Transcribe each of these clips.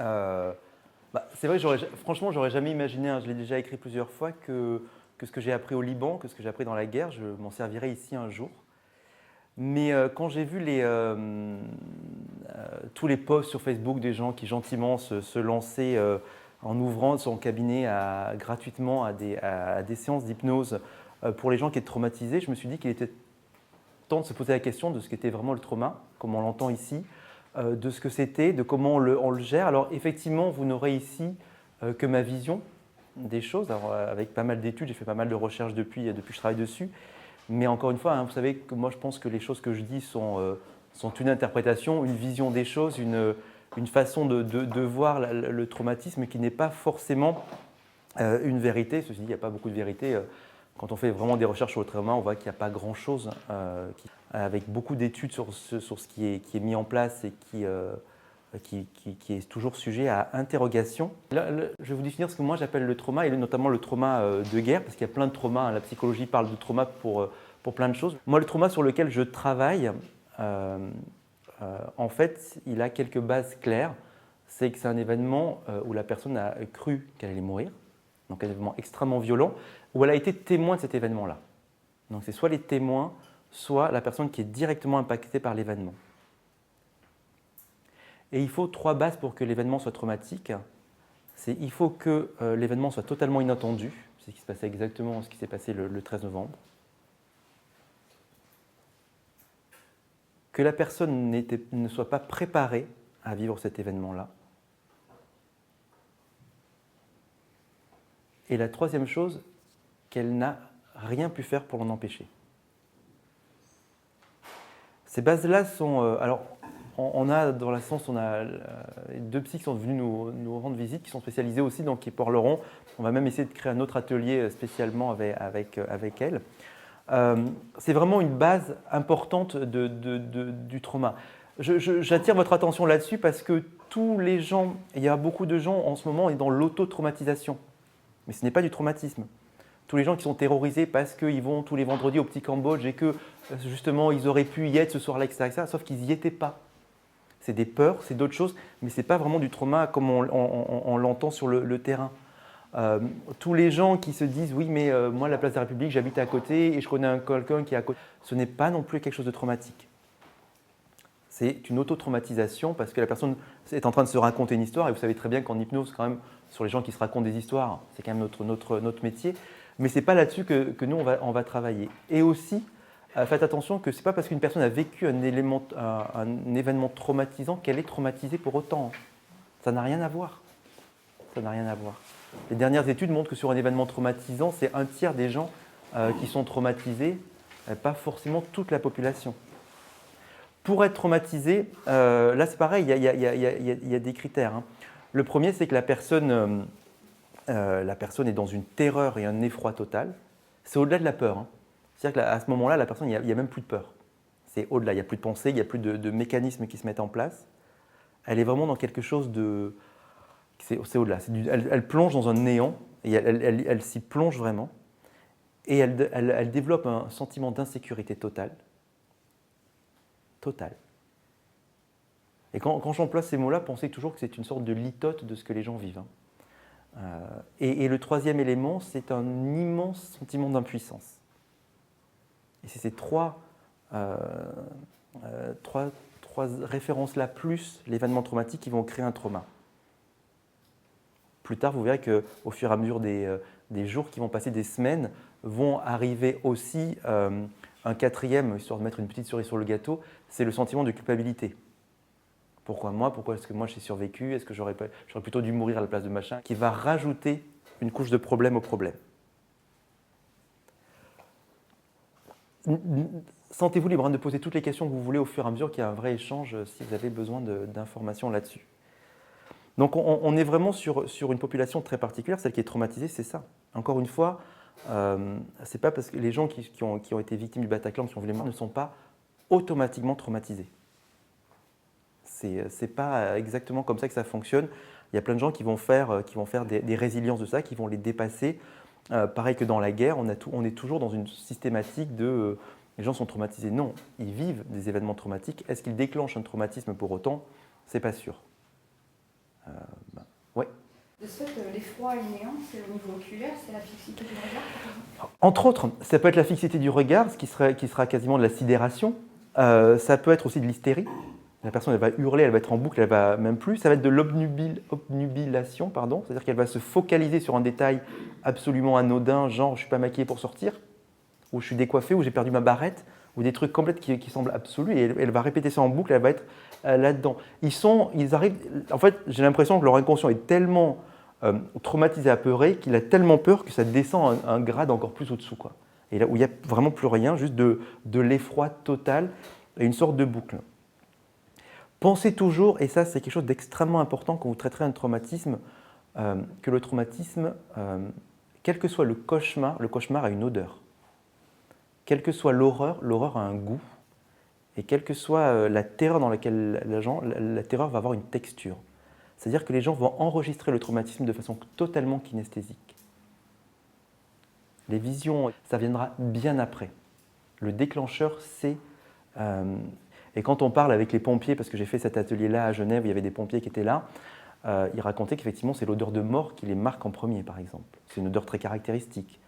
Euh, c'est vrai que franchement, j'aurais jamais imaginé, hein, je l'ai déjà écrit plusieurs fois, que ce que j'ai appris au Liban, que ce que j'ai appris dans la guerre, je m'en servirais ici un jour. Mais quand j'ai vu tous les posts sur Facebook des gens qui gentiment se lançaient en ouvrant son cabinet gratuitement à des séances d'hypnose pour les gens qui étaient traumatisés, je me suis dit qu'il était temps de se poser la question de ce qu'était vraiment le trauma, comme on l'entend ici, de ce que c'était, de comment on le gère. Alors effectivement, vous n'aurez ici que ma vision des choses. Alors, avec pas mal d'études, j'ai fait pas mal de recherches depuis que je travaille dessus. Mais encore une fois, hein, vous savez que moi je pense que les choses que je dis sont une interprétation, une vision des choses, une façon de voir le traumatisme qui n'est pas forcément une vérité. Ceci dit, il n'y a pas beaucoup de vérité. Quand on fait vraiment des recherches sur le trauma, on voit qu'il n'y a pas grand-chose, avec beaucoup d'études sur ce qui est mis en place et qui est toujours sujet à interrogation. Là, je vais vous définir ce que moi j'appelle le trauma, et notamment le trauma de guerre, parce qu'il y a plein de traumas, hein. La psychologie parle de trauma pour plein de choses. Moi, le trauma sur lequel je travaille, en fait, il a quelques bases claires. C'est que c'est un événement où la personne a cru qu'elle allait mourir, donc un événement extrêmement violent, où elle a été témoin de cet événement-là. Donc c'est soit les témoins, soit la personne qui est directement impactée par l'événement. Et il faut trois bases pour que l'événement soit traumatique. Il faut que l'événement soit totalement inattendu, c'est ce qui se passait exactement ce qui s'est passé le 13 novembre. Que la personne ne soit pas préparée à vivre cet événement-là. Et la troisième chose, qu'elle n'a rien pu faire pour l'en empêcher. Ces bases-là sont... alors, on a dans la science, on a deux psys qui sont venus nous rendre visite, qui sont spécialisés aussi, donc qui parleront. On va même essayer de créer un autre atelier spécialement avec elles. C'est vraiment une base importante du trauma. J'attire votre attention là-dessus parce que tous les gens, il y a beaucoup de gens en ce moment dans l'auto-traumatisation. Mais ce n'est pas du traumatisme. Tous les gens qui sont terrorisés parce qu'ils vont tous les vendredis au Petit Cambodge et que justement ils auraient pu y être ce soir-là, etc., sauf qu'ils n'y étaient pas. C'est des peurs, c'est d'autres choses, mais ce n'est pas vraiment du trauma comme on l'entend sur le terrain. Tous les gens qui se disent « oui, mais moi, la place de la République, j'habite à côté et je connais quelqu'un qui est à côté », ce n'est pas non plus quelque chose de traumatique. C'est une auto-traumatisation parce que la personne est en train de se raconter une histoire, et vous savez très bien qu'en hypnose, quand même, sur les gens qui se racontent des histoires, c'est quand même notre métier, mais ce n'est pas là-dessus que nous, on va travailler. Et aussi, faites attention que ce n'est pas parce qu'une personne a vécu un événement traumatisant qu'elle est traumatisée pour autant. Ça n'a rien à voir. Ça n'a rien à voir. Les dernières études montrent que sur un événement traumatisant, c'est un tiers des gens qui sont traumatisés, pas forcément toute la population. Pour être traumatisé, là c'est pareil, il y a des critères, hein. Le premier, c'est que la personne est dans une terreur et un effroi total. C'est au-delà de la peur, hein. C'est-à-dire qu'à ce moment-là, la personne, il n'y a même plus de peur. C'est au-delà, il n'y a plus de pensée, il n'y a plus de mécanismes qui se mettent en place. Elle est vraiment dans quelque chose de... C'est au-delà. Elle plonge dans un néant, et elle s'y plonge vraiment. Et elle développe un sentiment d'insécurité totale. Totale. Et quand j'emploie ces mots-là, pensez toujours que c'est une sorte de litote de ce que les gens vivent, hein. Et le troisième élément, c'est un immense sentiment d'impuissance. Et c'est ces trois références-là, plus l'événement traumatique, qui vont créer un trauma. Plus tard, vous verrez qu'au fur et à mesure des jours qui vont passer, des semaines, vont arriver aussi un quatrième, histoire de mettre une petite cerise sur le gâteau, c'est le sentiment de culpabilité. Pourquoi moi? Pourquoi est-ce que moi j'ai survécu? Est-ce que j'aurais plutôt dû mourir à la place de machin? Qui va rajouter une couche de problème au problème. Sentez-vous libre de poser toutes les questions que vous voulez au fur et à mesure qu'il y a un vrai échange si vous avez besoin d'informations là-dessus. Donc on est vraiment sur une population très particulière, celle qui est traumatisée, c'est ça. Encore une fois, c'est pas parce que les gens qui ont été victimes du Bataclan, qui ont vu les morts, ne sont pas automatiquement traumatisés. C'est pas exactement comme ça que ça fonctionne. Il y a plein de gens qui vont faire des résiliences de ça, qui vont les dépasser. Pareil que dans la guerre, on est toujours dans une systématique de les gens sont traumatisés. Non, ils vivent des événements traumatiques. Est-ce qu'ils déclenchent un traumatisme pour autant? C'est pas sûr. Ouais. De ce fait, l'effroi innéant, c'est au niveau oculaire, c'est la fixité du regard? Entre autres, ça peut être la fixité du regard, ce qui sera quasiment de la sidération. Ça peut être aussi de l'hystérie. La personne, elle va hurler, elle va être en boucle, elle va même plus. Ça va être de l'obnubilation, pardon, c'est-à-dire qu'elle va se focaliser sur un détail absolument anodin, genre je ne suis pas maquillée pour sortir, ou je suis décoiffée, ou j'ai perdu ma barrette, ou des trucs complètes qui semblent absolus, et elle va répéter ça en boucle, elle va être là-dedans. Ils arrivent, en fait, j'ai l'impression que leur inconscient est tellement traumatisé, apeuré, qu'il a tellement peur que ça descend un grade encore plus au-dessous, quoi. Et là où il n'y a vraiment plus rien, juste de l'effroi total et une sorte de boucle. Pensez toujours, et ça c'est quelque chose d'extrêmement important quand vous traiterez un traumatisme, que le traumatisme, quel que soit le cauchemar a une odeur. Quelle que soit l'horreur, l'horreur a un goût. Et quelle que soit la terreur dans laquelle la terreur va avoir une texture. C'est-à-dire que les gens vont enregistrer le traumatisme de façon totalement kinesthésique. Les visions, ça viendra bien après. Le déclencheur, c'est... et quand on parle avec les pompiers, parce que j'ai fait cet atelier-là à Genève, il y avait des pompiers qui étaient là, ils racontaient qu'effectivement, c'est l'odeur de mort qui les marque en premier, par exemple. C'est une odeur très caractéristique.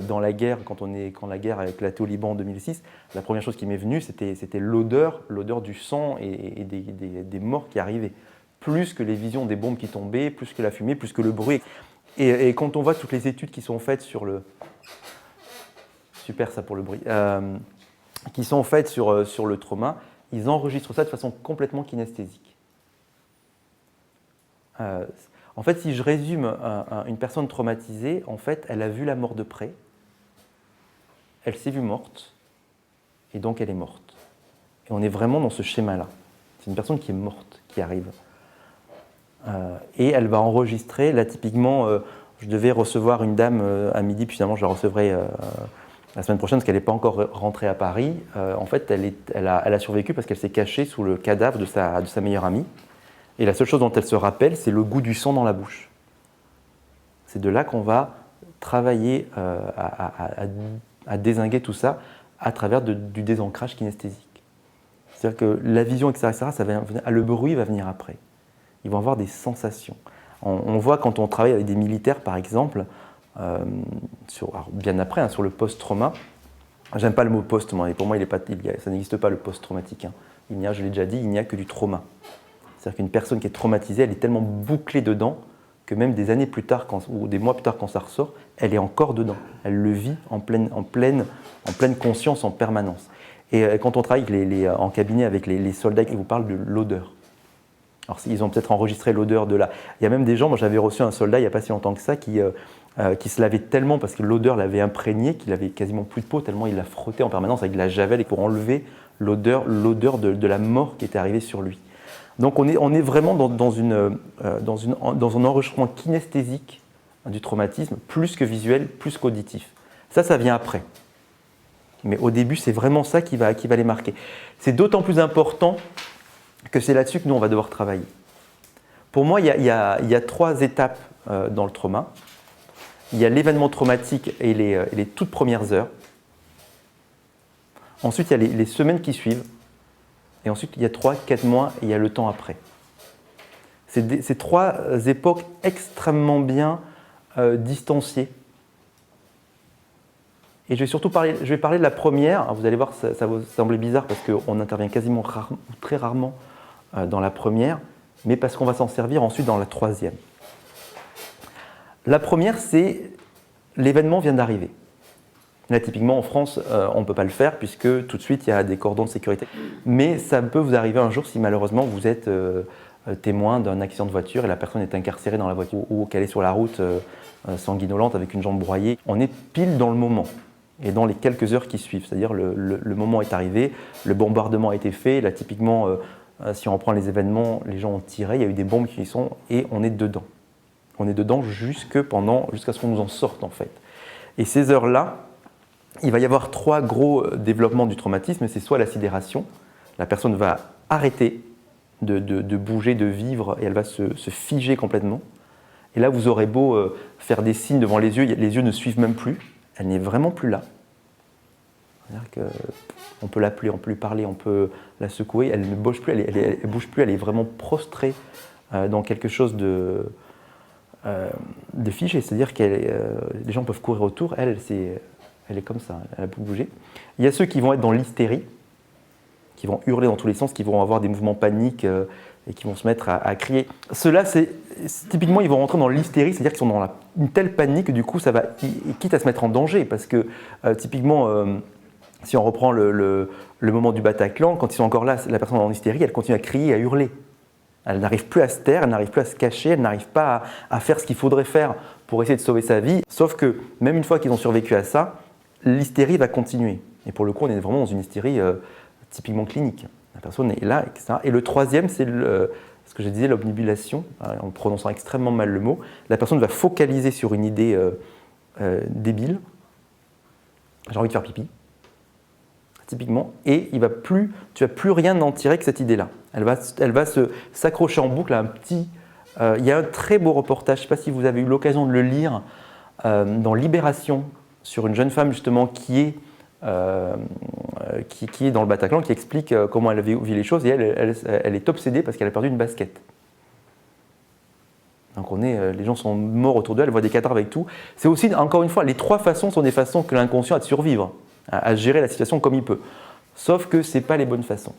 Dans la guerre, quand la guerre a éclaté au Liban en 2006, la première chose qui m'est venue, c'était l'odeur du sang et des morts qui arrivaient. Plus que les visions des bombes qui tombaient, plus que la fumée, plus que le bruit. Et quand on voit toutes les études qui sont faites sur le... Super ça pour le bruit. Qui sont faites sur le trauma, ils enregistrent ça de façon complètement kinesthésique. En fait, si je résume une personne traumatisée, en fait, elle a vu la mort de près, elle s'est vue morte, et donc elle est morte. Et on est vraiment dans ce schéma-là. C'est une personne qui est morte, qui arrive. Et elle va enregistrer, là typiquement, je devais recevoir une dame à midi, puis finalement je la recevrai la semaine prochaine, parce qu'elle n'est pas encore rentrée à Paris. En fait, elle a survécu parce qu'elle s'est cachée sous le cadavre de sa meilleure amie. Et la seule chose dont elle se rappelle, c'est le goût du sang dans la bouche. C'est de là qu'on va travailler à dézinguer tout ça à travers du désancrage kinesthésique. C'est-à-dire que la vision, etc., le bruit va venir après. Ils vont avoir des sensations. On voit quand on travaille avec des militaires, par exemple, bien après, sur le post-trauma. J'aime pas le mot post, moi, et pour moi, ça n'existe pas le post-traumatique. Je l'ai déjà dit, il n'y a que du trauma. C'est-à-dire qu'une personne qui est traumatisée, elle est tellement bouclée dedans que même des années plus tard, ou des mois plus tard quand ça ressort, elle est encore dedans. Elle le vit en pleine conscience, en permanence. Et quand on travaille en cabinet avec les soldats, ils vous parlent de l'odeur. Alors ils ont peut-être enregistré l'odeur de la... Il y a même des gens, moi j'avais reçu un soldat il n'y a pas si longtemps que ça, qui se lavait tellement parce que l'odeur l'avait imprégné, qu'il avait quasiment plus de peau, tellement il la frottait en permanence avec de la javel et pour enlever l'odeur de la mort qui était arrivée sur lui. Donc on est vraiment dans un enregistrement kinesthésique du traumatisme, plus que visuel, plus qu'auditif. Ça vient après. Mais au début, c'est vraiment ça qui va les marquer. C'est d'autant plus important que c'est là-dessus que nous, on va devoir travailler. Pour moi, il y a 3 étapes dans le trauma. Il y a l'événement traumatique et les toutes premières heures. Ensuite, il y a les semaines qui suivent. Et ensuite, il y a 3-4 mois et il y a le temps après. C'est 3 époques extrêmement bien distanciées. Et je vais parler de la première. Alors, vous allez voir, ça va vous sembler bizarre parce qu'on intervient quasiment très rarement dans la première, mais parce qu'on va s'en servir ensuite dans la 3e. La première, c'est l'événement vient d'arriver. Là, typiquement, en France, on ne peut pas le faire puisque tout de suite, il y a des cordons de sécurité. Mais ça peut vous arriver un jour si malheureusement vous êtes témoin d'un accident de voiture et la personne est incarcérée dans la voiture ou qu'elle est sur la route sanguinolente avec une jambe broyée. On est pile dans le moment et dans les quelques heures qui suivent. C'est-à-dire le moment est arrivé, le bombardement a été fait. Là, typiquement, si on reprend les événements, les gens ont tiré, il y a eu des bombes qui y sont et on est dedans. On est dedans jusqu'à ce qu'on nous en sorte en fait. Et ces heures-là, il va y avoir 3 gros développements du traumatisme. C'est soit la sidération, la personne va arrêter de bouger, de vivre, et elle va se figer complètement. Et là, vous aurez beau faire des signes devant les yeux ne suivent même plus, elle n'est vraiment plus là. C'est-à-dire qu'on peut l'appeler, on peut lui parler, on peut la secouer, elle ne bouge plus, elle bouge plus, elle est vraiment prostrée dans quelque chose de figé, c'est-à-dire que les gens peuvent courir autour, elle est comme ça, elle a pu bouger. Il y a ceux qui vont être dans l'hystérie, qui vont hurler dans tous les sens, qui vont avoir des mouvements paniques et qui vont se mettre à crier. Ceux-là, typiquement, ils vont rentrer dans l'hystérie, c'est-à-dire qu'ils sont dans une telle panique que du coup, ça va, quitte à se mettre en danger, parce que typiquement, si on reprend le moment du Bataclan, quand ils sont encore là, la personne en hystérie, elle continue à crier, à hurler. Elle n'arrive plus à se taire, elle n'arrive plus à se cacher, elle n'arrive pas à faire ce qu'il faudrait faire pour essayer de sauver sa vie. Sauf que même une fois qu'ils ont survécu à ça, l'hystérie va continuer. Et pour le coup, on est vraiment dans une hystérie typiquement clinique. La personne est là, etc. Et le troisième, c'est ce que je disais, l'obnubilation, en prononçant extrêmement mal le mot. La personne va focaliser sur une idée débile. J'ai envie de faire pipi. Typiquement, et tu vas plus rien en tirer que cette idée-là. Elle va s'accrocher en boucle à un petit... il y a un très beau reportage, je ne sais pas si vous avez eu l'occasion de le lire, dans Libération, sur une jeune femme justement qui est dans le Bataclan, qui explique comment elle vit les choses, et elle est obsédée parce qu'elle a perdu une basket. Donc les gens sont morts autour d'elle, elle voit des cadavres avec tout. C'est aussi, encore une fois, les trois façons sont des façons que l'inconscient a de survivre, à gérer la situation comme il peut. Sauf que ce n'est pas les bonnes façons.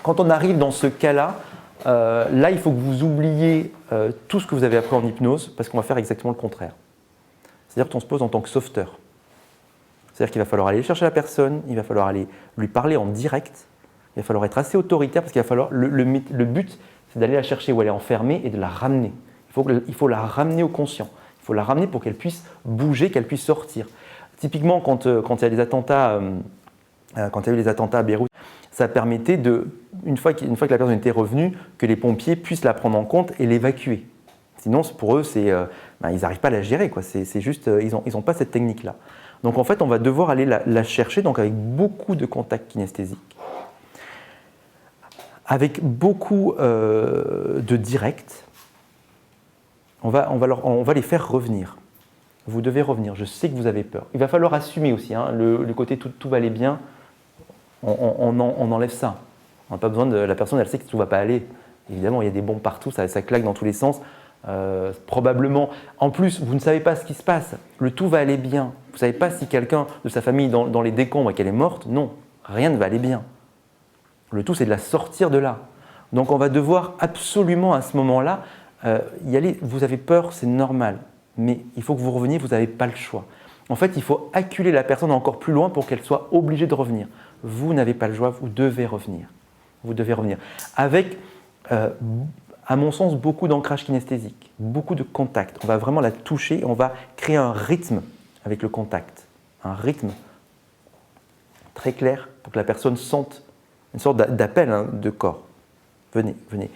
Quand on arrive dans ce cas-là, là, il faut que vous oubliez tout ce que vous avez appris en hypnose, parce qu'on va faire exactement le contraire. C'est-à-dire qu'on se pose en tant que sauveteur. C'est-à-dire qu'il va falloir aller chercher la personne, il va falloir aller lui parler en direct, il va falloir être assez autoritaire, parce qu'il va falloir... Le but, c'est d'aller la chercher où elle est enfermée et de la ramener. Il faut la ramener au conscient. Il faut la ramener pour qu'elle puisse bouger, qu'elle puisse sortir. Typiquement, quand il y a des attentats, quand il y a eu les attentats à Beyrouth, ça permettait, une fois que la personne était revenue, que les pompiers puissent la prendre en compte et l'évacuer. Sinon, pour eux, ils n'arrivent pas à la gérer, quoi. C'est juste, ils n'ont pas cette technique-là. Donc en fait, on va devoir aller la chercher, donc avec beaucoup de contacts kinesthésiques, avec beaucoup de directs. On va les faire revenir. Vous devez revenir. Je sais que vous avez peur. Il va falloir assumer aussi, hein, le côté tout va aller bien. On enlève ça. On n'a pas besoin de la personne, elle sait que tout ne va pas aller. Évidemment, il y a des bombes partout, ça claque dans tous les sens. Probablement. En plus, vous ne savez pas ce qui se passe. Le tout va aller bien. Vous ne savez pas si quelqu'un de sa famille dans les décombres et qu'elle est morte. Non, rien ne va aller bien. Le tout, c'est de la sortir de là. Donc, on va devoir absolument à ce moment-là y aller. Vous avez peur, c'est normal. Mais il faut que vous reveniez, vous n'avez pas le choix. En fait, il faut acculer la personne encore plus loin pour qu'elle soit obligée de revenir. Vous n'avez pas le choix, vous devez revenir. Vous devez revenir. Avec, à mon sens, beaucoup d'ancrage kinesthésique, beaucoup de contact. On va vraiment la toucher, on va créer un rythme avec le contact. Un rythme très clair pour que la personne sente une sorte d'appel de corps. Venez, venez.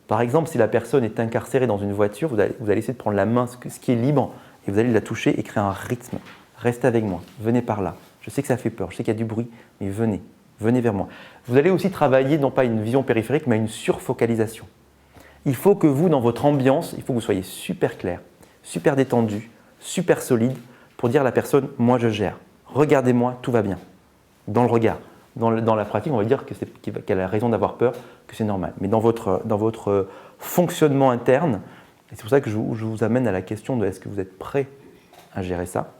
Par exemple, si la personne est incarcérée dans une voiture, vous allez essayer de prendre la main, ce qui est libre, et vous allez la toucher et créer un rythme. Restez avec moi, venez par là. Je sais que ça fait peur, je sais qu'il y a du bruit, mais venez, venez vers moi. Vous allez aussi travailler non pas une vision périphérique, mais une surfocalisation. Il faut que vous, dans votre ambiance, il faut que vous soyez super clair, super détendu, super solide, pour dire à la personne, moi je gère. Regardez-moi, tout va bien. Dans le regard. Dans la pratique, on va dire qu'elle a raison d'avoir peur, que c'est normal. Mais dans votre fonctionnement interne, et c'est pour ça que je vous amène à la question de est-ce que vous êtes prêt à gérer ça,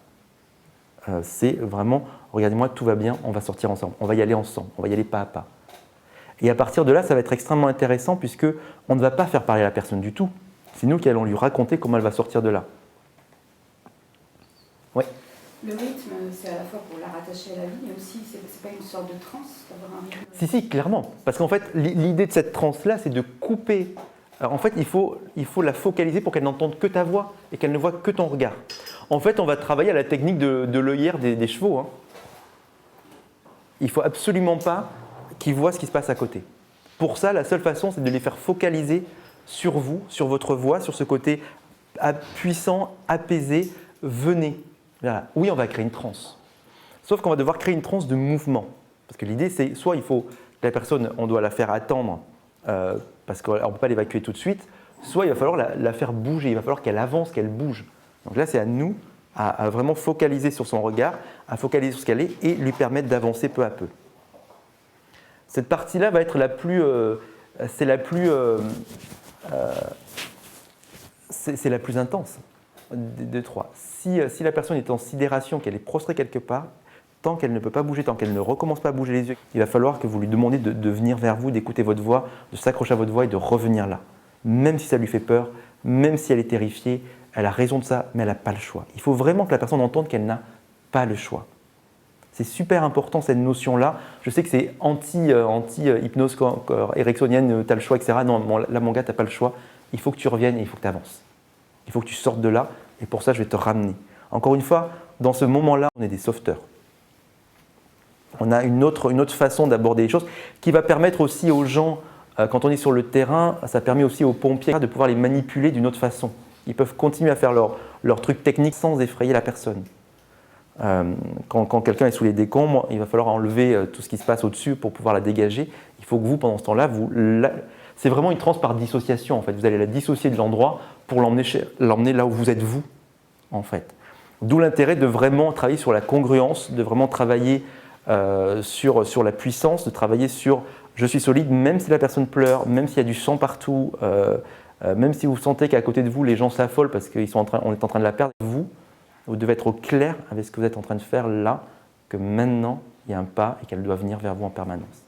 c'est vraiment, regardez-moi, tout va bien, on va sortir ensemble, on va y aller ensemble, on va y aller pas à pas. Et à partir de là, ça va être extrêmement intéressant puisque on ne va pas faire parler la personne du tout. C'est nous qui allons lui raconter comment elle va sortir de là. Oui. Le rythme, c'est à la fois pour la rattacher à la vie, mais aussi, c'est pas une sorte de transe d'avoir un rythme. Si, clairement. Parce qu'en fait, l'idée de cette transe-là, c'est de couper. Alors, en fait, il faut la focaliser pour qu'elle n'entende que ta voix et qu'elle ne voit que ton regard. En fait, on va travailler à la technique de l'œillère des chevaux. Hein. Il ne faut absolument pas qu'ils voient ce qui se passe à côté. Pour ça, la seule façon, c'est de les faire focaliser sur vous, sur votre voix, sur ce côté puissant, apaisé. Venez. Voilà. Oui, on va créer une transe. Sauf qu'on va devoir créer une transe de mouvement. Parce que l'idée, c'est soit il faut que la personne, on doit la faire attendre parce qu'on ne peut pas l'évacuer tout de suite, soit il va falloir la faire bouger, il va falloir qu'elle avance, qu'elle bouge. Donc là, c'est à nous à vraiment focaliser sur son regard, à focaliser sur ce qu'elle est et lui permettre d'avancer peu à peu. Cette partie-là va être la plus c'est la plus intense des trois. Si la personne est en sidération, qu'elle est prostrée quelque part, tant qu'elle ne peut pas bouger, tant qu'elle ne recommence pas à bouger les yeux, il va falloir que vous lui demandiez de venir vers vous, d'écouter votre voix, de s'accrocher à votre voix et de revenir là. Même si ça lui fait peur, même si elle est terrifiée, elle a raison de ça, mais elle n'a pas le choix. Il faut vraiment que la personne entende qu'elle n'a pas le choix. C'est super important cette notion-là. Je sais que c'est anti-hypnose ericksonienne, tu as le choix, etc. Non, là mon gars, tu n'as pas le choix. Il faut que tu reviennes et il faut que tu avances. Il faut que tu sortes de là et pour ça, je vais te ramener. Encore une fois, dans ce moment-là, on est des sauveteurs. On a une autre façon d'aborder les choses qui va permettre aussi aux gens, quand on est sur le terrain, ça permet aussi aux pompiers de pouvoir les manipuler d'une autre façon. Ils peuvent continuer à faire leur truc technique sans effrayer la personne. Quand quelqu'un est sous les décombres, il va falloir enlever tout ce qui se passe au-dessus pour pouvoir la dégager. Il faut que vous, pendant ce temps-là, c'est vraiment une transe par dissociation. En fait. Vous allez la dissocier de l'endroit pour l'emmener là où vous êtes vous, en fait. D'où l'intérêt de vraiment travailler sur la congruence, de vraiment travailler sur la puissance, de travailler sur « je suis solide » même si la personne pleure, même s'il y a du sang partout, même si vous sentez qu'à côté de vous, les gens s'affolent parce qu'on est en train de la perdre. Vous devez être au clair avec ce que vous êtes en train de faire là, que maintenant, il y a un pas et qu'elle doit venir vers vous en permanence.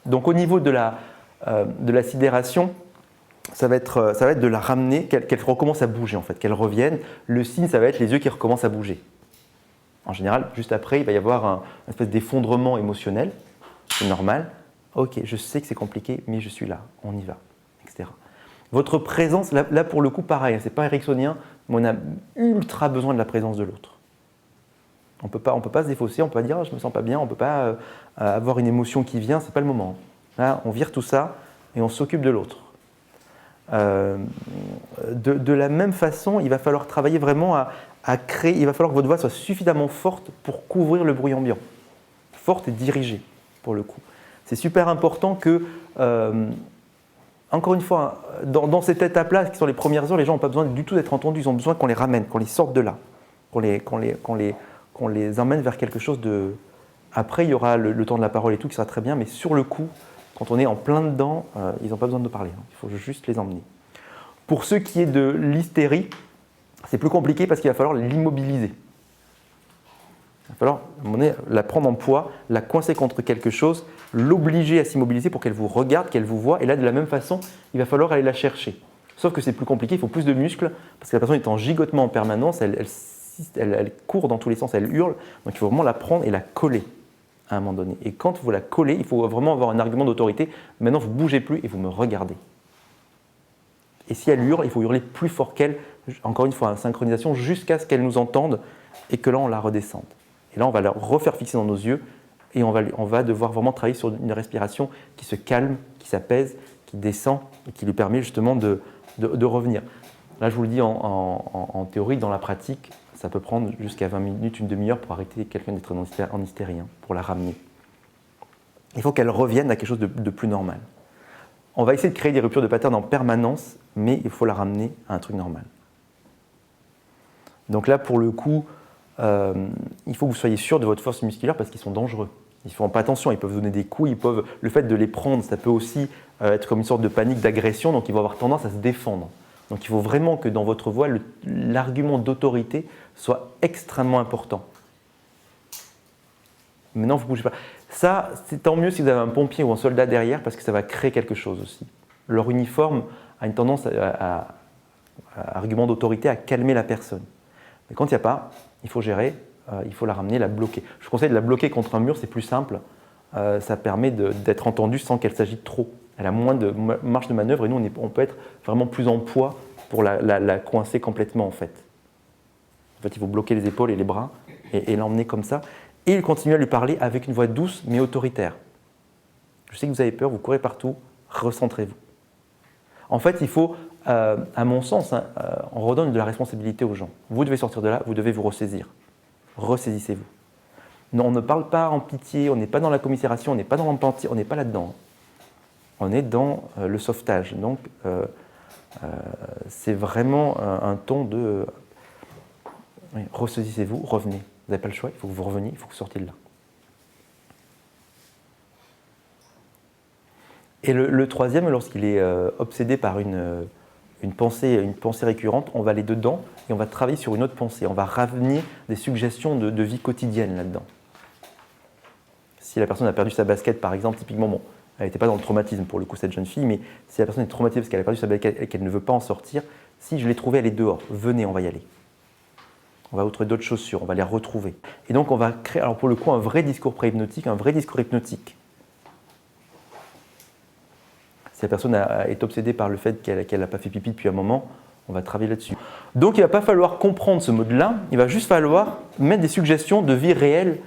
Donc au niveau de la sidération, ça va être de la ramener, qu'elle recommence à bouger en fait, qu'elle revienne. Le signe, ça va être les yeux qui recommencent à bouger. En général, juste après, il va y avoir une espèce d'effondrement émotionnel. C'est normal. Ok, je sais que c'est compliqué, mais je suis là, on y va, etc. Votre présence, là pour le coup, pareil, ce n'est pas ericksonien, mais on a ultra besoin de la présence de l'autre. On peut pas se défausser, on ne peut pas dire ah, je ne me sens pas bien, on ne peut pas avoir une émotion qui vient, ce n'est pas le moment. Là, on vire tout ça et on s'occupe de l'autre. De la même façon, il va falloir travailler vraiment à créer, il va falloir que votre voix soit suffisamment forte pour couvrir le bruit ambiant. Forte et dirigée, pour le coup. C'est super important que, encore une fois, dans cette étape-là, qui sont les premières heures, les gens n'ont pas besoin du tout d'être entendus, ils ont besoin qu'on les ramène, qu'on les sorte de là, qu'on les emmène vers quelque chose de... Après, il y aura le temps de la parole et tout qui sera très bien, mais sur le coup, quand on est en plein dedans, ils n'ont pas besoin de parler, hein. Il faut juste les emmener. Pour ce qui est de l'hystérie, c'est plus compliqué parce qu'il va falloir l'immobiliser. Il va falloir à un moment donné, la prendre en poids, la coincer contre quelque chose, l'obliger à s'immobiliser pour qu'elle vous regarde, qu'elle vous voie. Et là, de la même façon, il va falloir aller la chercher. Sauf que c'est plus compliqué, il faut plus de muscles parce que la personne est en gigotement en permanence, elle court dans tous les sens, elle hurle. Donc il faut vraiment la prendre et la coller à un moment donné. Et quand vous la collez, il faut vraiment avoir un argument d'autorité. Maintenant, vous ne bougez plus et vous me regardez. Et si elle hurle, il faut hurler plus fort qu'elle, encore une fois, synchronisation, jusqu'à ce qu'elle nous entende et que là, on la redescende. Et là, on va la refaire fixer dans nos yeux et on va devoir vraiment travailler sur une respiration qui se calme, qui s'apaise, qui descend et qui lui permet justement de revenir. Là, je vous le dis en théorie, dans la pratique, ça peut prendre jusqu'à 20 minutes, une demi-heure pour arrêter quelqu'un d'être en hystérie, hein, pour la ramener. Il faut qu'elle revienne à quelque chose de plus normal. On va essayer de créer des ruptures de pattern en permanence, mais il faut la ramener à un truc normal. Donc là, pour le coup, il faut que vous soyez sûr de votre force musculaire parce qu'ils sont dangereux. Ils ne font pas attention, ils peuvent donner des coups, le fait de les prendre, ça peut aussi être comme une sorte de panique d'agression, donc ils vont avoir tendance à se défendre. Donc il faut vraiment que dans votre voix, l'argument d'autorité soit extrêmement important. Maintenant, vous ne bougez pas. Ça, c'est tant mieux si vous avez un pompier ou un soldat derrière parce que ça va créer quelque chose aussi. Leur uniforme a une tendance à argument d'autorité à calmer la personne. Mais quand il n'y a pas, il faut gérer, il faut la ramener, la bloquer. Je vous conseille de la bloquer contre un mur, c'est plus simple. Ça permet d'être entendu sans qu'elle s'agite trop. Elle a moins de marge de manœuvre et nous, on peut être vraiment plus en poids pour la coincer complètement en fait. En fait, il faut bloquer les épaules et les bras et l'emmener comme ça. Et il continue à lui parler avec une voix douce mais autoritaire. Je sais que vous avez peur, vous courez partout, recentrez-vous. En fait, il faut, à mon sens, on redonne de la responsabilité aux gens. Vous devez sortir de là, vous devez vous ressaisir. Ressaisissez-vous. Non, on ne parle pas en pitié, on n'est pas dans la commisération, on n'est pas dans l'empathie, on n'est pas là-dedans. On est dans le sauvetage. Donc, c'est vraiment un ton de ressaisissez-vous, revenez. Vous n'avez pas le choix, il faut que vous reveniez, il faut que vous sortiez de là. Et le troisième, lorsqu'il est obsédé par une pensée récurrente, on va aller dedans et on va travailler sur une autre pensée. On va ramener des suggestions de vie quotidienne là-dedans. Si la personne a perdu sa basket, par exemple, typiquement, bon, elle n'était pas dans le traumatisme pour le coup, cette jeune fille, mais si la personne est traumatisée parce qu'elle a perdu sa basket et qu'elle ne veut pas en sortir, si je l'ai trouvée, elle est dehors, venez, on va y aller. On va trouver d'autres chaussures, on va les retrouver. Et donc on va créer, alors pour le coup, un vrai discours pré-hypnotique, un vrai discours hypnotique. Si la personne est obsédée par le fait qu'elle n'a pas fait pipi depuis un moment, on va travailler là-dessus. Donc il ne va pas falloir comprendre ce mode-là, il va juste falloir mettre des suggestions de vie réelle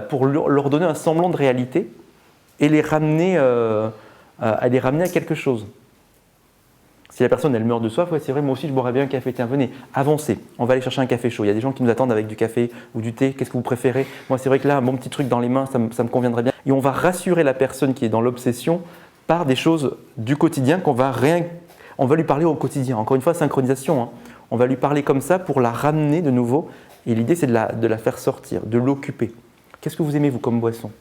pour leur donner un semblant de réalité et les ramener à quelque chose. Si la personne elle meurt de soif, ouais, c'est vrai, moi aussi je boirais bien un café, tiens venez, avancez, on va aller chercher un café chaud. Il y a des gens qui nous attendent avec du café ou du thé, qu'est-ce que vous préférez? Moi c'est vrai que là, un bon petit truc dans les mains, ça me conviendrait bien. Et on va rassurer la personne qui est dans l'obsession par des choses du quotidien on va lui parler au quotidien. Encore une fois, synchronisation, hein. On va lui parler comme ça pour la ramener de nouveau. Et l'idée c'est de la faire sortir, de l'occuper. Qu'est-ce que vous aimez vous comme boisson?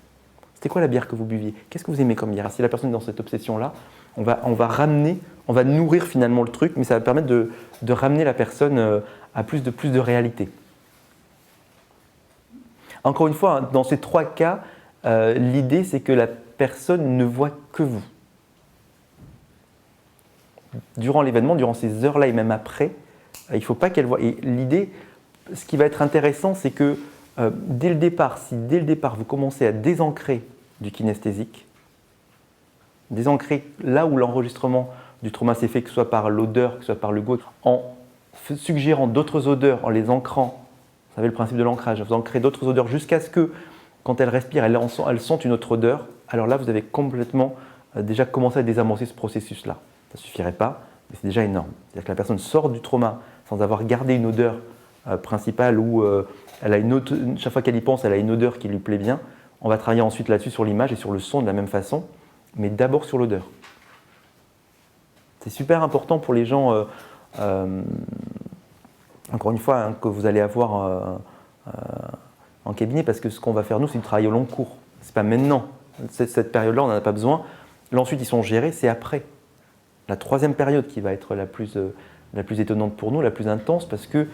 C'était quoi la bière que vous buviez? Qu'est-ce que vous aimez comme bière? Si la personne est dans cette obsession-là, on va ramener, on va nourrir finalement le truc, mais ça va permettre de ramener la personne à plus de réalité. Encore une fois, hein, dans ces trois cas, l'idée c'est que la personne ne voit que vous. Durant l'événement, durant ces heures-là et même après, il ne faut pas qu'elle voie. Et l'idée, ce qui va être intéressant, c'est que dès le départ, si dès le départ vous commencez à désancrer du kinesthésique, désancrer là où l'enregistrement du trauma s'est fait, que ce soit par l'odeur, que ce soit par le goût, en suggérant d'autres odeurs, en les ancrant, vous savez le principe de l'ancrage, vous ancrez d'autres odeurs jusqu'à ce que, quand elle respire, elle sente une autre odeur, alors là vous avez complètement déjà commencé à désamorcer ce processus-là. Ça ne suffirait pas, mais c'est déjà énorme. C'est-à-dire que la personne sort du trauma sans avoir gardé une odeur principale où elle a chaque fois qu'elle y pense, elle a une odeur qui lui plaît bien. On va travailler ensuite là-dessus sur l'image et sur le son de la même façon, mais d'abord sur l'odeur. C'est super important pour les gens, encore une fois, hein, que vous allez avoir en cabinet, parce que ce qu'on va faire nous, c'est du travail au long cours. Ce n'est pas maintenant. Cette période-là, on n'en a pas besoin. Là, ensuite, ils sont gérés, c'est après. La troisième période qui va être la plus étonnante pour nous, la plus intense, parce que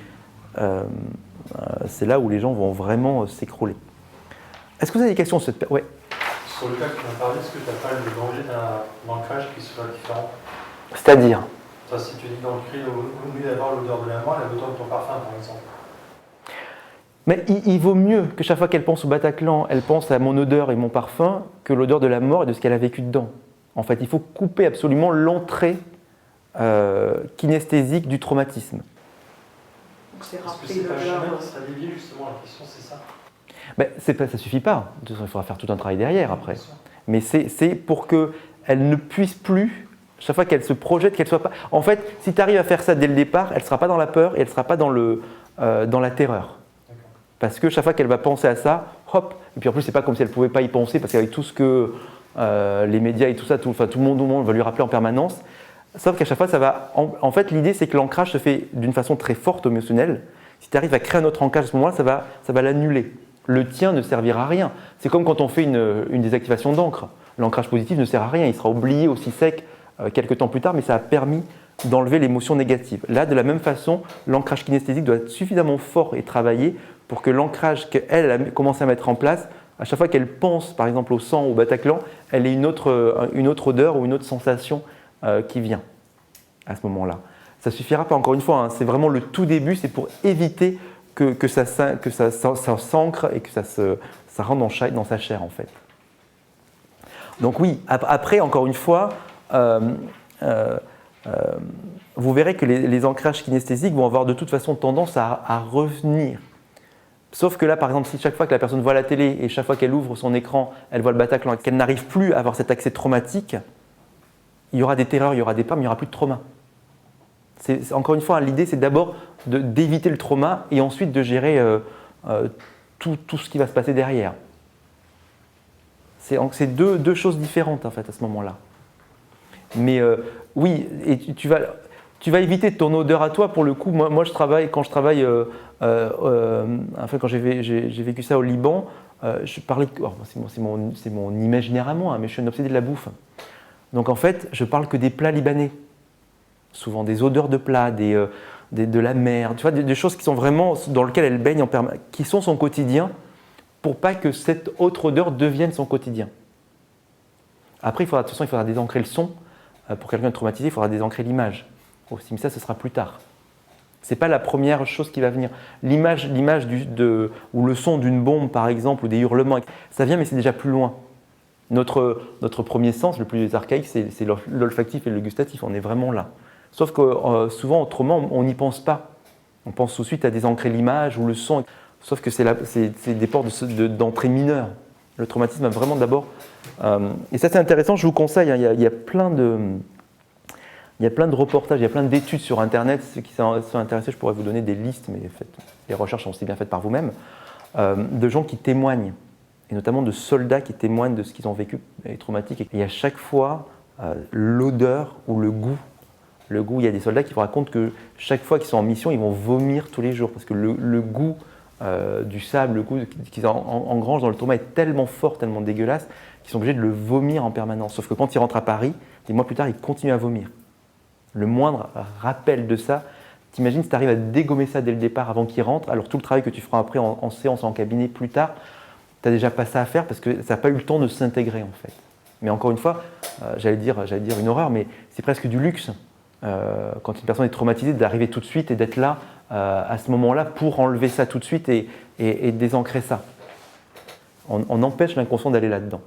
c'est là où les gens vont vraiment s'écrouler. Est-ce que vous avez des questions sur cette période? Ouais. Sur le cas que tu m'as parlé, est-ce que tu as pas le danger d'un ancrage qui soit différent? C'est-à-dire? Si tu dis d'ancrer, au lieu d'avoir l'odeur de la mort, elle a l'odeur de ton parfum, par exemple. Mais il vaut mieux que chaque fois qu'elle pense au Bataclan, elle pense à mon odeur et mon parfum, que l'odeur de la mort et de ce qu'elle a vécu dedans. En fait, il faut couper absolument l'entrée kinesthésique du traumatisme. Est-ce que c'est pas le chemin qui sera dévié, justement? La question, c'est ça. Mais ça ne suffit pas. Il faudra faire tout un travail derrière après. Mais c'est pour qu'elle ne puisse plus, chaque fois qu'elle se projette, qu'elle soit pas. En fait, si tu arrives à faire ça dès le départ, elle ne sera pas dans la peur et elle ne sera pas dans la terreur. Parce que chaque fois qu'elle va penser à ça, hop, et puis en plus, c'est pas comme si elle ne pouvait pas y penser, parce qu'avec tout ce que les médias et tout ça, tout le monde va lui rappeler en permanence. Sauf qu'à chaque fois, ça va. En fait, l'idée, c'est que l'ancrage se fait d'une façon très forte émotionnelle. Si tu arrives à créer un autre ancrage à ce moment-là, ça va l'annuler. Le tien ne servira à rien. C'est comme quand on fait une désactivation d'encre. L'ancrage positif ne sert à rien. Il sera oublié aussi sec quelques temps plus tard, mais ça a permis d'enlever l'émotion négative. Là, de la même façon, l'ancrage kinesthésique doit être suffisamment fort et travaillé pour que l'ancrage qu'elle a commencé à mettre en place, à chaque fois qu'elle pense, par exemple, au sang, au Bataclan, elle ait une autre odeur ou une autre sensation qui vient à ce moment-là. Ça ne suffira pas, encore une fois, hein, c'est vraiment le tout début, c'est pour éviter que ça s'ancre et que ça rentre dans sa chair, en fait. Donc oui, après, encore une fois, vous verrez que les ancrages kinesthésiques vont avoir de toute façon tendance à revenir. Sauf que là, par exemple, si chaque fois que la personne voit la télé et chaque fois qu'elle ouvre son écran, elle voit le Bataclan et qu'elle n'arrive plus à avoir cet accès traumatique, il y aura des terreurs, il y aura des peurs, mais il n'y aura plus de trauma. Encore une fois, l'idée, c'est d'abord d'éviter le trauma et ensuite de gérer tout ce qui va se passer derrière. C'est deux choses différentes, en fait, à ce moment-là. Mais oui, et tu vas éviter ton odeur à toi. Pour le coup, moi quand j'ai vécu ça au Liban, je parlais. C'est mon imaginaire à moi, mais je suis un obsédé de la bouffe. Donc en fait, je parle que des plats libanais. Souvent des odeurs de plats, de la mer, tu vois, des choses qui sont vraiment dans lesquelles elle baigne en permanence, qui sont son quotidien, pour pas que cette autre odeur devienne son quotidien. Après, de toute façon, il faudra désancrer le son. Pour quelqu'un de traumatisé, il faudra désancrer l'image. Aussi, mais ça, ce sera plus tard. Ce n'est pas la première chose qui va venir. L'image ou le son d'une bombe, par exemple, ou des hurlements, ça vient, mais c'est déjà plus loin. Notre premier sens, le plus archaïque, c'est l'olfactif et le gustatif. On est vraiment là. Sauf que souvent, autrement, on n'y pense pas. On pense tout de suite à désancrer l'image ou le son. Sauf que c'est des portes d'entrée mineure. Le traumatisme a vraiment d'abord… et ça, c'est intéressant, je vous conseille, hein, il y a plein de reportages, il y a plein d'études sur Internet. Ceux qui sont intéressés, je pourrais vous donner des listes, mais les recherches sont aussi bien faites par vous-même, de gens qui témoignent, et notamment de soldats qui témoignent de ce qu'ils ont vécu, les traumatiques. Et à chaque fois, l'odeur ou le goût. Le goût, il y a des soldats qui vous racontent que chaque fois qu'ils sont en mission, ils vont vomir tous les jours, parce que le goût du sable, le goût qu'ils engrangent dans le trauma est tellement fort, tellement dégueulasse, qu'ils sont obligés de le vomir en permanence. Sauf que quand ils rentrent à Paris, des mois plus tard, ils continuent à vomir. Le moindre rappel de ça, t'imagines si tu arrives à dégommer ça dès le départ avant qu'ils rentrent, alors tout le travail que tu feras après en séance, en cabinet plus tard, tu n'as déjà pas ça à faire parce que ça n'a pas eu le temps de s'intégrer en fait. Mais encore une fois, j'allais dire une horreur, mais c'est presque du luxe. Quand une personne est traumatisée, d'arriver tout de suite et d'être là à ce moment-là pour enlever ça tout de suite et désancrer ça. On empêche l'inconscient d'aller là-dedans.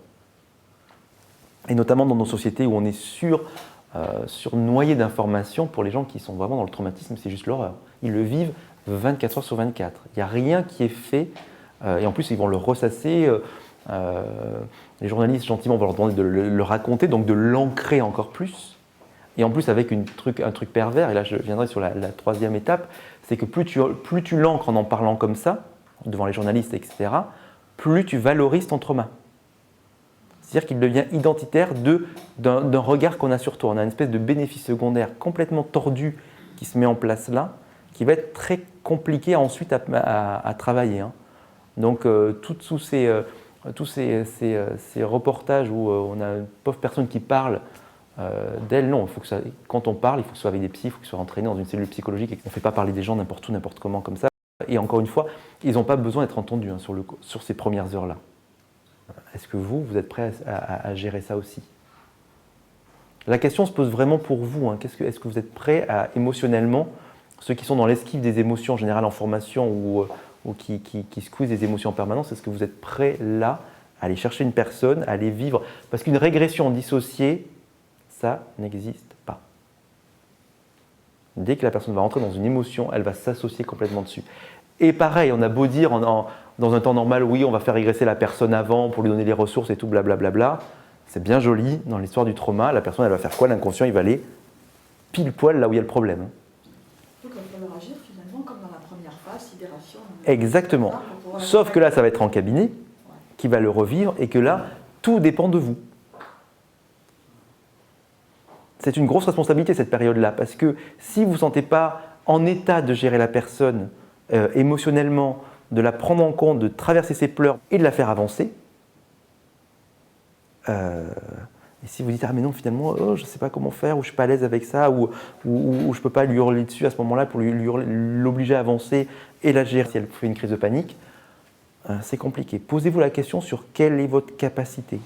Et notamment dans nos sociétés où on est surnoyé d'informations, pour les gens qui sont vraiment dans le traumatisme, c'est juste l'horreur. Ils le vivent 24 heures sur 24. Il n'y a rien qui est fait, et en plus ils vont le ressasser. Les journalistes gentiment vont leur demander de le raconter, donc de l'ancrer encore plus. Et en plus avec un truc pervers, et là je viendrai sur la troisième étape, c'est que plus tu l'ancres en parlant comme ça, devant les journalistes, etc., plus tu valorises ton trauma. C'est-à-dire qu'il devient identitaire d'un regard qu'on a sur toi. On a une espèce de bénéfice secondaire complètement tordu qui se met en place là, qui va être très compliqué ensuite à travailler. Hein. Donc tous ces reportages où on a une pauvre personne qui parle d'elle, non, quand on parle, il faut que ce soit avec des psys, il faut que ce soit entraîné dans une cellule psychologique et qu'on ne fait pas parler des gens n'importe où, n'importe comment comme ça. Et encore une fois, ils n'ont pas besoin d'être entendus hein, sur ces premières heures-là. Est-ce que vous êtes prêt à gérer ça aussi? La question se pose vraiment pour vous. Hein. Est-ce que vous êtes prêt à émotionnellement, ceux qui sont dans l'esquive des émotions en général en formation ou qui squeezent des émotions en permanence, est-ce que vous êtes prêt là à aller chercher une personne, à aller vivre? Parce qu'une régression dissociée, ça n'existe pas. Dès que la personne va rentrer dans une émotion, elle va s'associer complètement dessus. Et pareil, on a beau dire dans un temps normal, oui, on va faire régresser la personne avant pour lui donner les ressources et tout, blablabla. C'est bien joli. Dans l'histoire du trauma, la personne, elle va faire quoi? L'inconscient, il va aller pile poil là où il y a le problème. Donc il va falloir agir finalement comme dans la première phase, sidération. Exactement. Sauf que là, ça va être en cabinet, qui va le revivre, et que là, tout dépend de vous. C'est une grosse responsabilité cette période-là, parce que si vous ne vous sentez pas en état de gérer la personne émotionnellement, de la prendre en compte, de traverser ses pleurs et de la faire avancer, et si vous dites « Ah mais non, finalement, je ne sais pas comment faire, ou je ne suis pas à l'aise avec ça, ou je ne peux pas lui hurler dessus à ce moment-là pour l'obliger à avancer et la gérer si elle fait une crise de panique », c'est compliqué. Posez-vous la question sur quelle est votre capacité.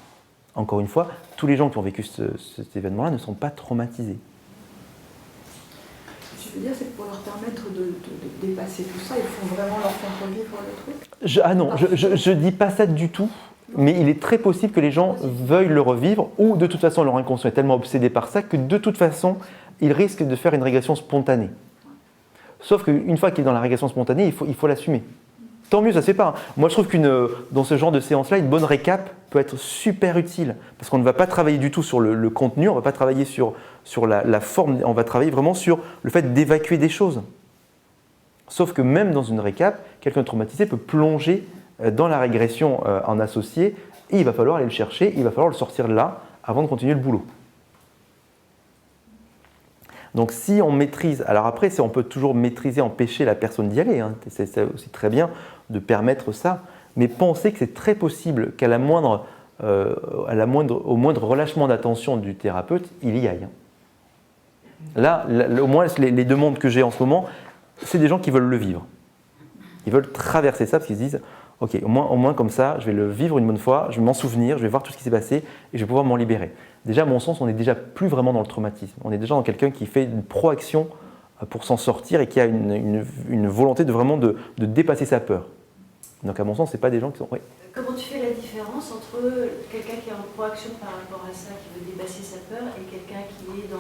Encore une fois, tous les gens qui ont vécu cet événement-là ne sont pas traumatisés. Je veux dire, c'est pour leur permettre de dépasser tout ça, il faut vraiment leur faire revivre le truc. Je ne dis pas ça du tout, mais il est très possible que les gens veuillent le revivre, ou de toute façon leur inconscient est tellement obsédé par ça que de toute façon, ils risquent de faire une régression spontanée. Sauf qu'une fois qu'il est dans la régression spontanée, il faut l'assumer. Tant mieux, ça se fait pas. Moi, je trouve dans ce genre de séance-là, une bonne récap peut être super utile. Parce qu'on ne va pas travailler du tout sur le contenu, on ne va pas travailler sur la forme, on va travailler vraiment sur le fait d'évacuer des choses. Sauf que même dans une récap, quelqu'un traumatisé peut plonger dans la régression en associé, et il va falloir aller le chercher, il va falloir le sortir de là avant de continuer le boulot. Donc si on maîtrise, alors après on peut toujours maîtriser, empêcher la personne d'y aller, hein. C'est aussi très bien de permettre ça, mais pensez que c'est très possible qu'à la moindre au moindre relâchement d'attention du thérapeute, il y aille. Là, au moins, les demandes que j'ai en ce moment, c'est des gens qui veulent le vivre. Ils veulent traverser ça parce qu'ils se disent « Ok, au moins comme ça, je vais le vivre une bonne fois, je vais m'en souvenir, je vais voir tout ce qui s'est passé et je vais pouvoir m'en libérer. » Déjà, à mon sens, on n'est déjà plus vraiment dans le traumatisme. On est déjà dans quelqu'un qui fait une proaction pour s'en sortir et qui a une volonté de dépasser sa peur. Donc à mon sens, ce n'est pas des gens qui sont… Oui. Comment tu fais la différence entre quelqu'un qui est en proaction par rapport à ça, qui veut dépasser sa peur, et quelqu'un qui est dans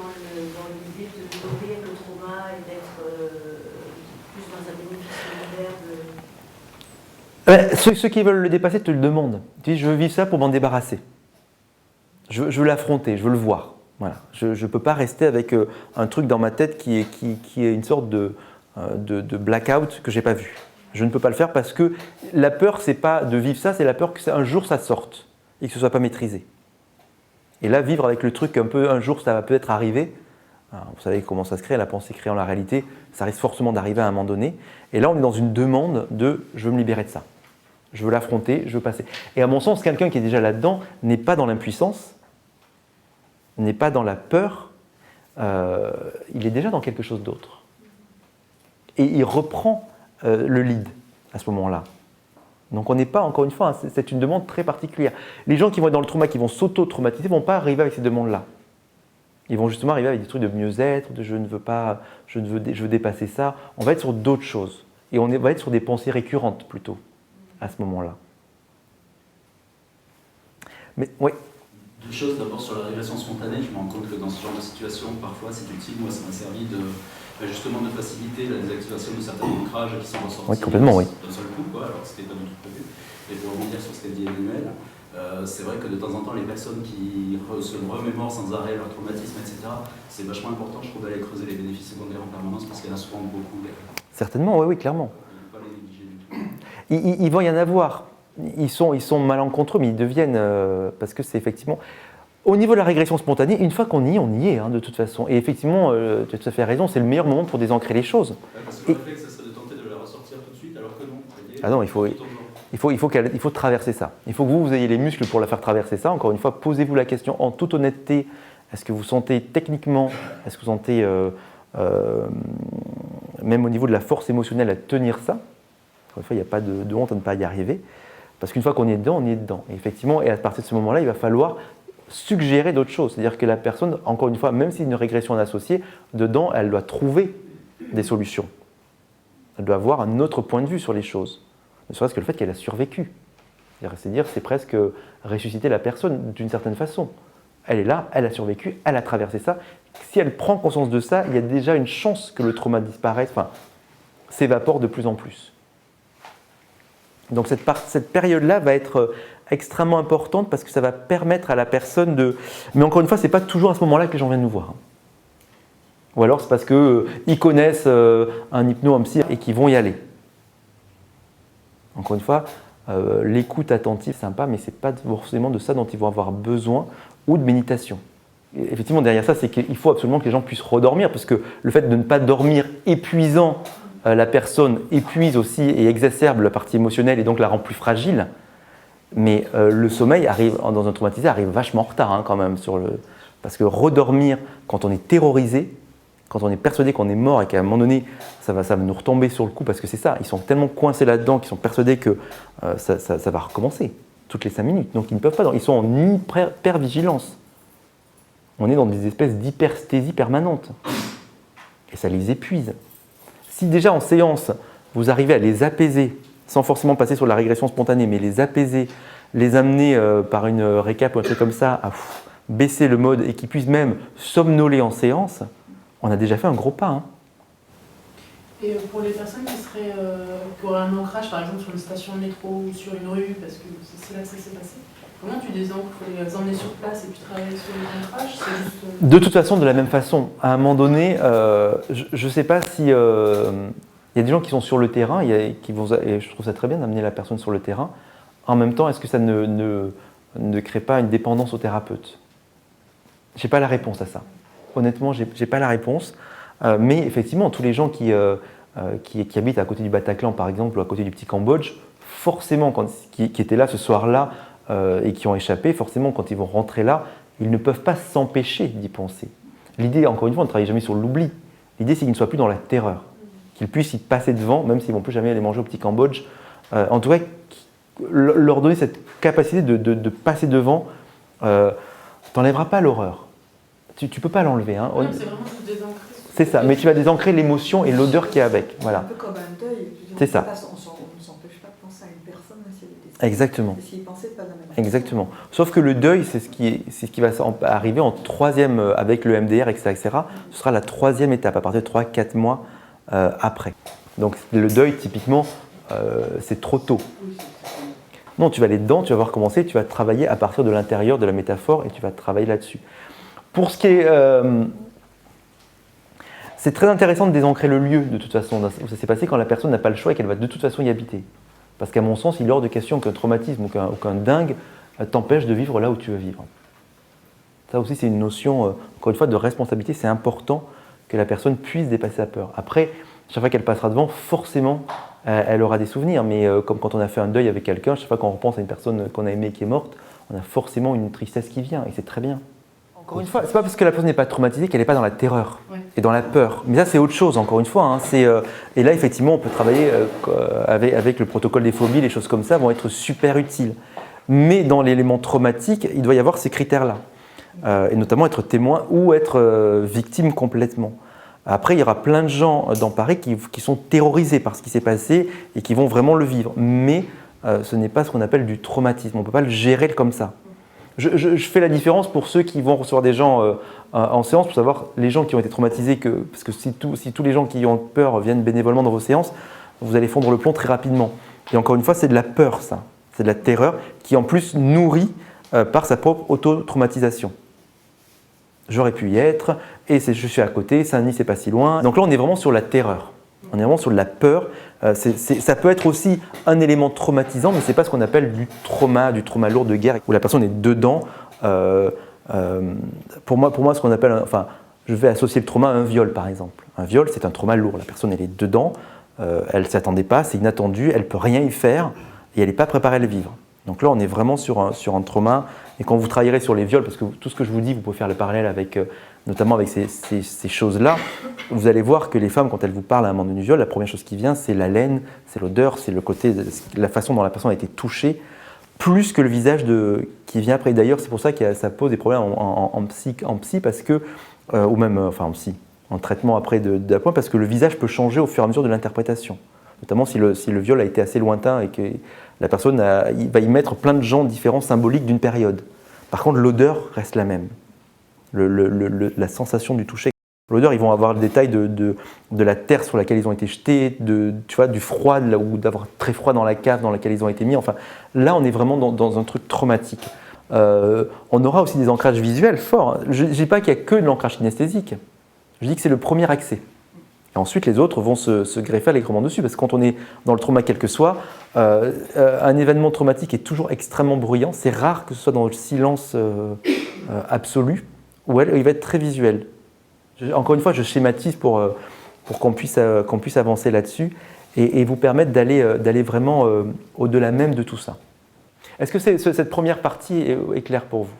l'idée de nourrir le trauma et d'être plus dans un bénéfice solidaire Ceux qui veulent le dépasser te le demandent. Tu dis, je veux vivre ça pour m'en débarrasser. Je veux l'affronter, je veux le voir. Voilà. Je ne peux pas rester avec un truc dans ma tête qui est une sorte de blackout que je n'ai pas vu. Je ne peux pas le faire parce que la peur, ce n'est pas de vivre ça, c'est la peur qu'un jour ça sorte et que ce ne soit pas maîtrisé. Et là, vivre avec le truc un jour ça va peut-être arriver. Alors, vous savez comment ça se crée, la pensée créant la réalité, ça risque forcément d'arriver à un moment donné. Et là, on est dans une demande de « je veux me libérer de ça ». Je veux l'affronter, je veux passer. Et à mon sens, quelqu'un qui est déjà là-dedans n'est pas dans l'impuissance, n'est pas dans la peur, il est déjà dans quelque chose d'autre. Et il reprend le lead à ce moment-là. Donc on n'est pas, encore une fois, c'est une demande très particulière. Les gens qui vont être dans le trauma, qui vont s'auto-traumatiser, ne vont pas arriver avec ces demandes-là. Ils vont justement arriver avec des trucs de mieux-être, de je veux dépasser ça. On va être sur d'autres choses. Et on va être sur des pensées récurrentes plutôt, à ce moment-là. Mais oui. Deux choses, d'abord sur la régression spontanée, je me rends compte que dans ce genre de situation, parfois c'est utile. Moi, ça m'a servi justement de faciliter la désactivation de certains ancrages qui sont ressortis oui, complètement, oui. d'un seul coup, alors que c'était pas du tout prévu. Et pour rebondir sur ce qu'a dit Emmanuel, c'est vrai que de temps en temps, les personnes qui se remémorent sans arrêt leur traumatisme, etc., c'est vachement important, je trouve, d'aller creuser les bénéfices secondaires en permanence parce qu'il y en a souvent beaucoup. Certainement, oui, clairement. Il ne faut pas les négliger du tout. Il va y en avoir. Ils sont malencontreux, mais ils deviennent… parce que c'est effectivement… Au niveau de la régression spontanée, une fois qu'on y est, de toute façon. Et effectivement, tu as tout à fait raison, c'est le meilleur moment pour désancrer les choses. Ouais, parce que le réflexe, ça serait de tenter de la ressortir tout de suite, alors que non. Ah non, il faut traverser ça. Il faut que vous ayez les muscles pour la faire traverser ça. Encore une fois, posez-vous la question en toute honnêteté. Est-ce que vous sentez techniquement, est-ce que vous sentez, même au niveau de la force émotionnelle, à tenir ça? Encore une fois, il n'y a pas de honte à ne pas y arriver. Parce qu'une fois qu'on est dedans, on est dedans. Et effectivement, et à partir de ce moment-là, il va falloir suggérer d'autres choses. C'est-à-dire que la personne, encore une fois, même si c'est une régression associée, dedans, elle doit trouver des solutions. Elle doit avoir un autre point de vue sur les choses. Ne serait-ce que le fait qu'elle a survécu. C'est-à-dire, c'est presque ressusciter la personne d'une certaine façon. Elle est là, elle a survécu, elle a traversé ça. Si elle prend conscience de ça, il y a déjà une chance que le trauma disparaisse, s'évapore de plus en plus. Donc cette période-là va être extrêmement importante parce que ça va permettre à la personne de… Mais encore une fois, ce n'est pas toujours à ce moment-là que les gens viennent nous voir. Ou alors c'est parce qu'ils connaissent un hypno, un psy et qu'ils vont y aller. Encore une fois, l'écoute attentive, c'est sympa, mais ce n'est pas forcément de ça dont ils vont avoir besoin ou de méditation. Et effectivement, derrière ça, c'est qu'il faut absolument que les gens puissent redormir parce que le fait de ne pas dormir épuisant la personne épuise aussi et exacerbe la partie émotionnelle et donc la rend plus fragile. Mais le sommeil arrive, dans un traumatisé, arrive vachement en retard quand même. Parce que redormir, quand on est terrorisé, quand on est persuadé qu'on est mort et qu'à un moment donné, ça va nous retomber sur le coup, parce que c'est ça, ils sont tellement coincés là-dedans qu'ils sont persuadés que ça va recommencer toutes les 5 minutes. Donc ils ne peuvent pas dormir, ils sont en hyper-vigilance. On est dans des espèces d'hypersthésie permanente. Et ça les épuise. Si déjà en séance, vous arrivez à les apaiser, sans forcément passer sur la régression spontanée, mais les apaiser, les amener par une récap ou un truc comme ça, à baisser le mode et qu'ils puissent même somnoler en séance, on a déjà fait un gros pas. Et pour les personnes qui auraient un ancrage, par exemple sur une station de métro ou sur une rue, parce que c'est là que ça s'est passé, comment tu désancres? Il faut les emmener sur place et puis travailler sur les ancrages? De toute façon, de la même façon. À un moment donné, je ne sais pas si… il y a des gens qui sont sur le terrain et je trouve ça très bien d'amener la personne sur le terrain. En même temps, est-ce que ça ne crée pas une dépendance au thérapeute? Je n'ai pas la réponse à ça. Honnêtement, je n'ai pas la réponse. Mais effectivement, tous les gens qui habitent à côté du Bataclan, par exemple, ou à côté du petit Cambodge, forcément, qui étaient là ce soir-là, et qui ont échappé, forcément, quand ils vont rentrer là, ils ne peuvent pas s'empêcher d'y penser. L'idée, encore une fois, on ne travaille jamais sur l'oubli. L'idée, c'est qu'ils ne soient plus dans la terreur, qu'ils puissent y passer devant, même s'ils ne vont plus jamais aller manger au petit Cambodge. En tout cas, leur donner cette capacité de passer devant, t'enlèveras pas l'horreur. Tu ne peux pas l'enlever. Hein. Non, c'est vraiment juste désancrer. C'est ça, mais tu vas désancrer l'émotion et l'odeur qui est avec. Voilà. Un peu comme un deuil. C'est ça. On ne s'empêche pas de penser à une personne même si elle est décédée. Exactement. Et s'il pensait pas de la même façon. Exactement. Sauf que le deuil, c'est ce qui va arriver en troisième, avec le MDR, etc., etc. Ce sera la troisième étape, à partir de 3-4 mois après. Donc le deuil, typiquement, c'est trop tôt. Non, tu vas aller dedans, tu vas voir commencer, tu vas travailler à partir de l'intérieur de la métaphore et tu vas travailler là-dessus. Pour ce qui est... c'est très intéressant de désancrer le lieu, de toute façon, où ça s'est passé quand la personne n'a pas le choix et qu'elle va de toute façon y habiter. Parce qu'à mon sens, il est hors de question qu'un traumatisme ou qu'un dingue t'empêche de vivre là où tu veux vivre. Ça aussi, c'est une notion, encore une fois, de responsabilité. C'est important que la personne puisse dépasser sa peur. Après, chaque fois qu'elle passera devant, forcément, elle aura des souvenirs. Mais comme quand on a fait un deuil avec quelqu'un, chaque fois qu'on repense à une personne qu'on a aimée et qui est morte, on a forcément une tristesse qui vient. Et c'est très bien. Encore une fois, c'est pas parce que la personne n'est pas traumatisée qu'elle n'est pas dans la terreur et dans la peur. Mais ça, c'est autre chose, encore une fois. Hein. Et là, effectivement, on peut travailler avec le protocole des phobies, les choses comme ça vont être super utiles. Mais dans l'élément traumatique, il doit y avoir ces critères-là. Et notamment être témoin ou être victime complètement. Après, il y aura plein de gens dans Paris qui sont terrorisés par ce qui s'est passé et qui vont vraiment le vivre. Mais ce n'est pas ce qu'on appelle du traumatisme. On ne peut pas le gérer comme ça. Je fais la différence pour ceux qui vont recevoir des gens en séance pour savoir les gens qui ont été traumatisés, parce que si tous les gens qui ont peur viennent bénévolement dans vos séances, vous allez fondre le plomb très rapidement. Et encore une fois, c'est de la peur, ça. C'est de la terreur qui en plus nourrit par sa propre auto-traumatisation. J'aurais pu y être, et je suis à côté, Saint-Denis c'est pas si loin. Donc là on est vraiment sur la terreur, on est vraiment sur de la peur. Ça peut être aussi un élément traumatisant, mais c'est pas ce qu'on appelle du trauma lourd de guerre, où la personne est dedans. Pour moi ce qu'on appelle, je vais associer le trauma à un viol par exemple. Un viol c'est un trauma lourd, la personne elle est dedans, elle ne s'attendait pas, c'est inattendu, elle ne peut rien y faire, et elle n'est pas préparée à le vivre. Donc là, on est vraiment sur un trauma. Et quand vous travaillerez sur les viols, parce que tout ce que je vous dis, vous pouvez faire le parallèle avec, notamment avec ces choses-là, vous allez voir que les femmes, quand elles vous parlent à un moment donné du viol, la première chose qui vient, c'est la laine, c'est l'odeur, c'est le côté, la façon dont la personne a été touchée, plus que le visage qui vient après. D'ailleurs, c'est pour ça que ça pose des problèmes en psy, parce que, ou même en psy, en traitement après d'appoint, parce que le visage peut changer au fur et à mesure de l'interprétation. Notamment si le viol a été assez lointain et que la personne il va y mettre plein de gens différents symboliques d'une période. Par contre, l'odeur reste la même. La sensation du toucher. L'odeur, ils vont avoir le détail de la terre sur laquelle ils ont été jetés, du froid, ou d'avoir très froid dans la cave dans laquelle ils ont été mis. Enfin, là, on est vraiment dans un truc traumatique. On aura aussi des ancrages visuels forts. Je ne dis pas qu'il n'y a que de l'ancrage kinesthésique. Je dis que c'est le premier accès. Et ensuite, les autres vont se greffer allègrement dessus, parce que quand on est dans le trauma quel que soit, un événement traumatique est toujours extrêmement bruyant. C'est rare que ce soit dans le silence absolu, où il va être très visuel. Encore une fois, je schématise pour qu'on puisse avancer là-dessus et vous permettre d'aller vraiment au-delà même de tout ça. Est-ce que cette première partie est claire pour vous ?